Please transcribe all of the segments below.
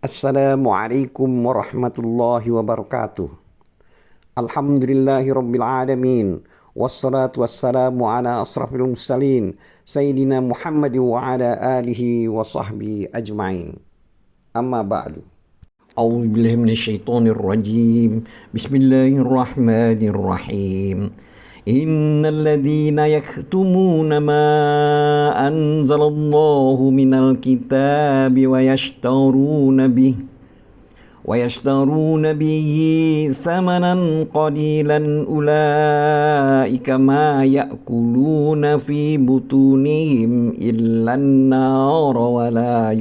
Assalamualaikum warahmatullahi wabarakatuh. Alhamdulillahi rabbil alamin. Wassalatu wassalamu ala asrafil mursalin Sayyidina Muhammad wa ala alihi wa sahbihi ajma'in. Amma ba'du. أعوذ بالله من الشيطان الرجيم بسم الله الرحمن الرحيم إن الذين يكتمون ما أنزل الله من الكتاب ويشترون به ثمنا قليلا أولئك ما يأكلون في بطونهم إلا النار ولا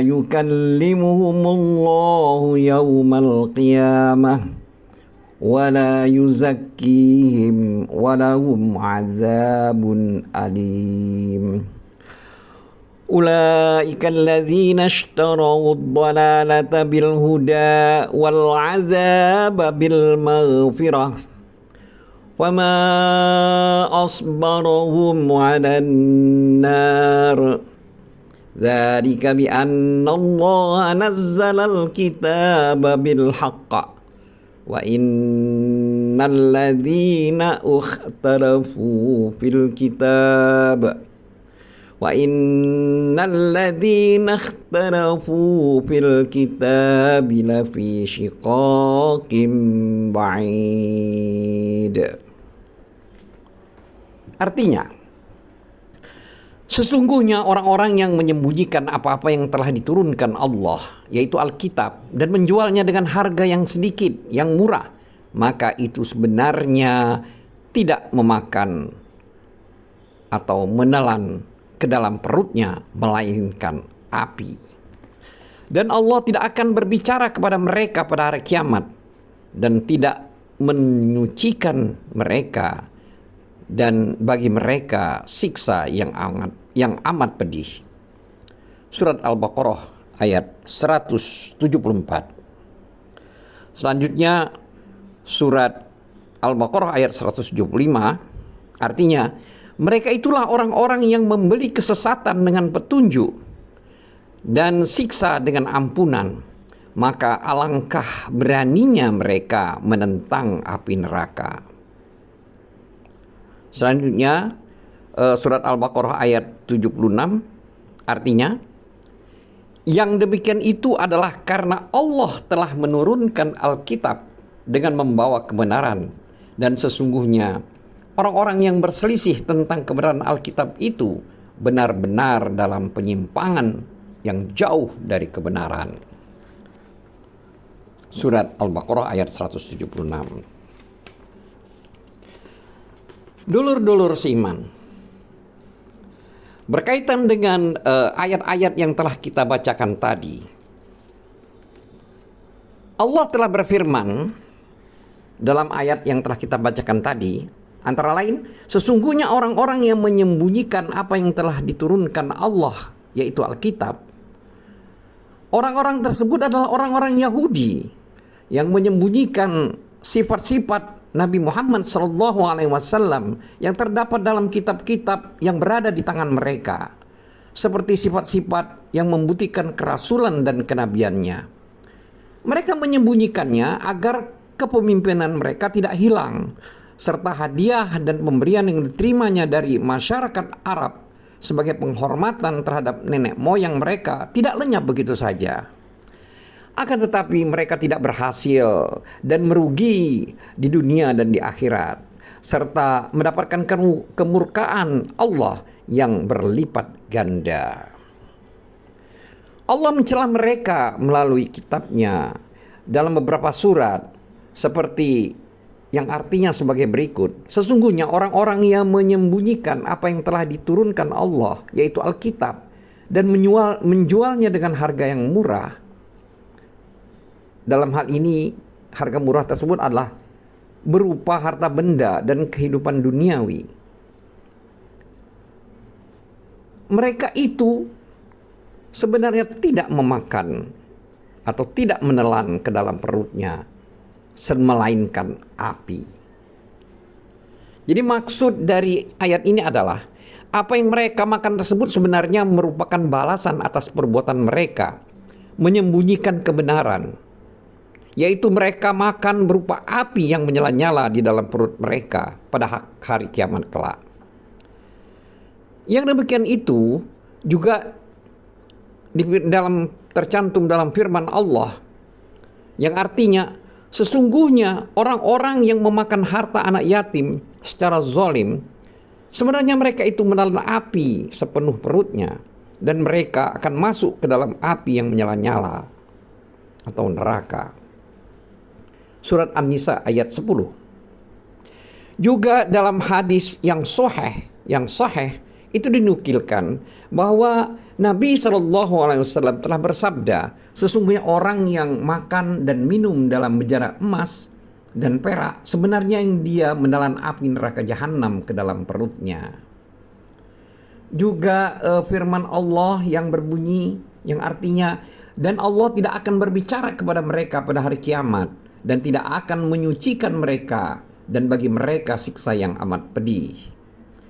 يكلمهم الله يوم القيامة ولا يزكيهم ولهم عذاب أليم أولئك الذين اشتروا الضلالة بالهدى والعذاب بالمغفرة وما أصبرهم على النار ذلك بأن الله نزل الكتاب بالحق وإن الذين اختلفوا في الكتاب لفي شقاق بعيد. Artinya, sesungguhnya orang-orang yang menyembunyikan apa-apa yang telah diturunkan Allah, yaitu Alkitab, dan menjualnya dengan harga yang sedikit, yang murah, maka itu sebenarnya tidak memakan atau menelan ke dalam perutnya, melainkan api. Dan Allah tidak akan berbicara kepada mereka pada hari kiamat, dan tidak menyucikan mereka, dan bagi mereka siksa yang amat pedih. Surat Al-Baqarah ayat 174. Selanjutnya surat Al-Baqarah ayat 175, artinya mereka itulah orang-orang yang membeli kesesatan dengan petunjuk dan siksa dengan ampunan, maka alangkah beraninya mereka menentang api neraka. Selanjutnya surat Al-Baqarah ayat 76, artinya yang demikian itu adalah karena Allah telah menurunkan Alkitab dengan membawa kebenaran, dan sesungguhnya orang-orang yang berselisih tentang kebenaran Alkitab itu benar-benar dalam penyimpangan yang jauh dari kebenaran. Surat Al-Baqarah ayat 176. Dulur-dulur seiman, berkaitan dengan ayat-ayat yang telah kita bacakan tadi, Allah telah berfirman dalam ayat yang telah kita bacakan tadi, antara lain, sesungguhnya orang-orang yang menyembunyikan apa yang telah diturunkan Allah, yaitu Alkitab. Orang-orang tersebut adalah orang-orang Yahudi yang menyembunyikan sifat-sifat Nabi Muhammad SAW yang terdapat dalam kitab-kitab yang berada di tangan mereka, seperti sifat-sifat yang membuktikan kerasulan dan kenabiannya. Mereka menyembunyikannya agar kepemimpinan mereka tidak hilang, serta hadiah dan pemberian yang diterimanya dari masyarakat Arab sebagai penghormatan terhadap nenek moyang mereka tidak lenyap begitu saja. Akan tetapi mereka tidak berhasil dan merugi di dunia dan di akhirat, serta mendapatkan kemurkaan Allah yang berlipat ganda. Allah mencela mereka melalui kitabnya dalam beberapa surat, seperti yang artinya sebagai berikut. Sesungguhnya orang-orang yang menyembunyikan apa yang telah diturunkan Allah, yaitu Alkitab, dan menjualnya dengan harga yang murah. Dalam hal ini, harga murah tersebut adalah berupa harta benda dan kehidupan duniawi. Mereka itu sebenarnya tidak memakan atau tidak menelan ke dalam perutnya, melainkan api. Jadi maksud dari ayat ini adalah Apa yang mereka makan tersebut sebenarnya merupakan balasan atas perbuatan mereka menyembunyikan kebenaran, yaitu mereka makan berupa api yang menyala-nyala di dalam perut mereka pada hari kiamat kelak. Yang demikian itu juga tercantum dalam firman Allah yang artinya sesungguhnya orang-orang yang memakan harta anak yatim secara zalim, sebenarnya mereka itu menelan api sepenuh perutnya dan mereka akan masuk ke dalam api yang menyala-nyala atau neraka. Surat An-Nisa ayat 10. Juga dalam hadis yang sahih itu dinukilkan bahwa Nabi SAW telah bersabda, sesungguhnya orang yang makan dan minum dalam bejana emas dan perak, sebenarnya yang dia menelan api neraka jahanam ke dalam perutnya. Juga firman Allah yang berbunyi, yang artinya, dan Allah tidak akan berbicara kepada mereka pada hari kiamat, dan tidak akan menyucikan mereka, dan bagi mereka siksa yang amat pedih.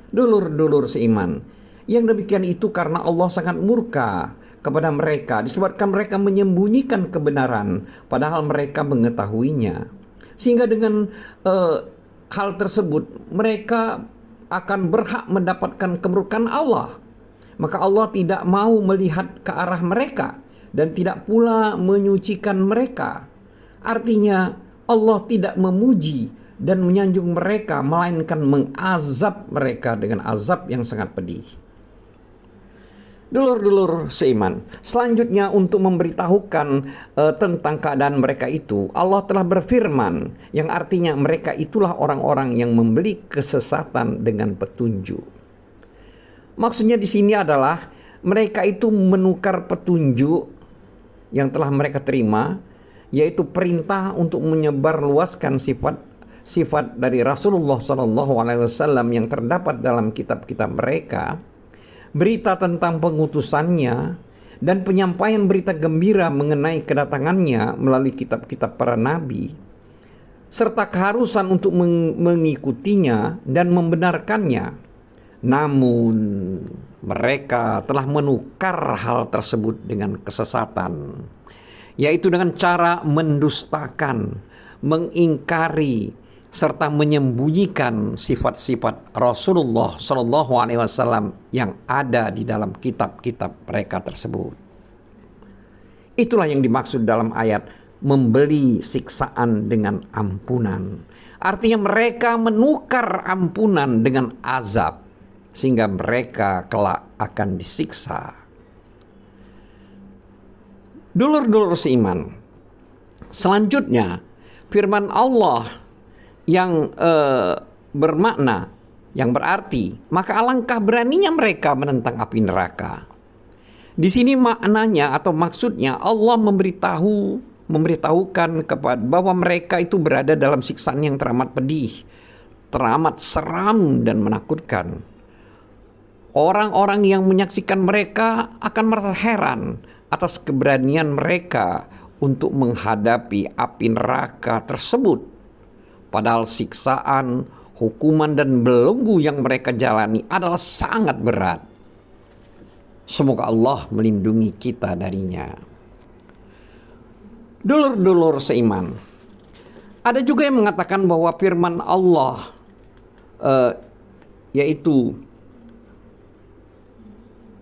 Dulur-dulur seiman, yang demikian itu karena Allah sangat murka kepada mereka disebabkan mereka menyembunyikan kebenaran padahal mereka mengetahuinya. Sehingga dengan hal tersebut mereka akan berhak mendapatkan kemurkaan Allah. Maka Allah tidak mau melihat ke arah mereka dan tidak pula menyucikan mereka. Artinya Allah tidak memuji dan menyanjung mereka, melainkan mengazab mereka dengan azab yang sangat pedih. Dulur-dulur seiman, selanjutnya untuk memberitahukan tentang keadaan mereka itu, Allah telah berfirman yang artinya mereka itulah orang-orang yang membeli kesesatan dengan petunjuk. Maksudnya di sini adalah mereka itu menukar petunjuk yang telah mereka terima, yaitu perintah untuk menyebarluaskan sifat dari Rasulullah SAW yang terdapat dalam kitab-kitab mereka, berita tentang pengutusannya, dan penyampaian berita gembira mengenai kedatangannya melalui kitab-kitab para nabi, serta keharusan untuk mengikutinya dan membenarkannya. Namun mereka telah menukar hal tersebut dengan kesesatan, yaitu dengan cara mendustakan, mengingkari, serta menyembunyikan sifat-sifat Rasulullah SAW yang ada di dalam kitab-kitab mereka tersebut. Itulah yang dimaksud dalam ayat membeli siksaan dengan ampunan. Artinya mereka menukar ampunan dengan azab sehingga mereka kelak akan disiksa. Dulur-dulur seiman, selanjutnya firman Allah yang bermakna, yang berarti, maka alangkah beraninya mereka menentang api neraka. Di sini maknanya atau maksudnya Allah memberitahukan kepada bahwa mereka itu berada dalam siksaan yang teramat pedih, teramat seram dan menakutkan. Orang-orang yang menyaksikan mereka akan merasa heran atas keberanian mereka untuk menghadapi api neraka tersebut. Padahal siksaan, hukuman dan belenggu yang mereka jalani adalah sangat berat. Semoga Allah melindungi kita darinya. Dulur-dulur seiman, ada juga yang mengatakan bahwa firman Allah yaitu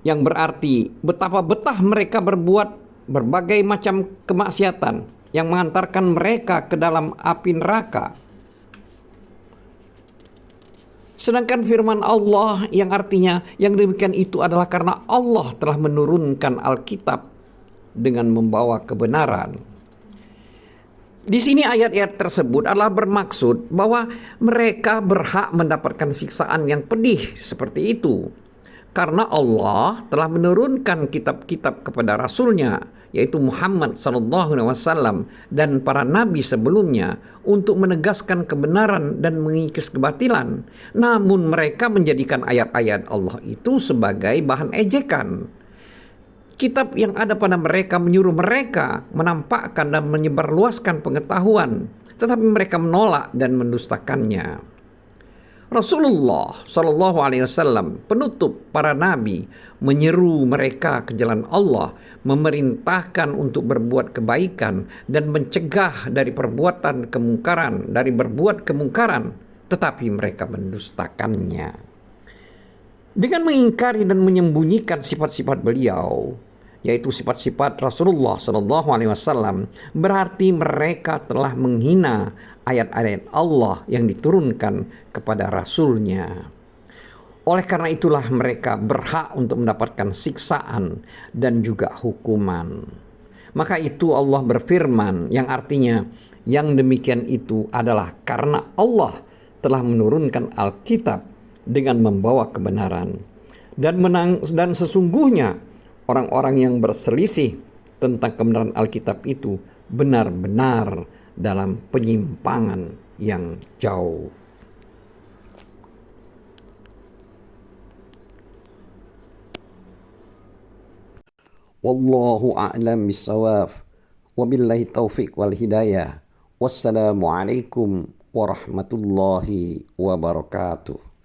yang berarti betapa betah mereka berbuat berbagai macam kemaksiatan yang mengantarkan mereka ke dalam api neraka. Sedangkan firman Allah yang artinya yang demikian itu adalah karena Allah telah menurunkan Alkitab dengan membawa kebenaran. Di sini ayat-ayat tersebut adalah bermaksud bahwa mereka berhak mendapatkan siksaan yang pedih seperti itu. Karena Allah telah menurunkan kitab-kitab kepada Rasulnya, yaitu Muhammad SAW dan para nabi sebelumnya untuk menegaskan kebenaran dan mengikis kebatilan. Namun mereka menjadikan ayat-ayat Allah itu sebagai bahan ejekan. Kitab yang ada pada mereka menyuruh mereka menampakkan dan menyebarluaskan pengetahuan, tetapi mereka menolak dan mendustakannya. Rasulullah Shallallahu Alaihi Wasallam, penutup para nabi, menyeru mereka ke jalan Allah, memerintahkan untuk berbuat kebaikan dan mencegah dari perbuatan kemungkaran, dari berbuat kemungkaran, tetapi mereka mendustakannya. Dengan mengingkari dan menyembunyikan sifat-sifat beliau, yaitu sifat-sifat Rasulullah Shallallahu Alaihi Wasallam, berarti mereka telah menghina ayat-ayat Allah yang diturunkan kepada Rasulnya. Oleh karena itulah mereka berhak untuk mendapatkan siksaan dan juga hukuman. Maka itu Allah berfirman yang artinya yang demikian itu adalah karena Allah telah menurunkan Alkitab dengan membawa kebenaran. Dan sesungguhnya orang-orang yang berselisih tentang kebenaran Alkitab itu benar-benar dalam penyimpangan yang jauh. Wallahu a'lam bissawab. Wabillahi taufiq wal hidayah. Wassalamualaikum warahmatullahi wabarakatuh.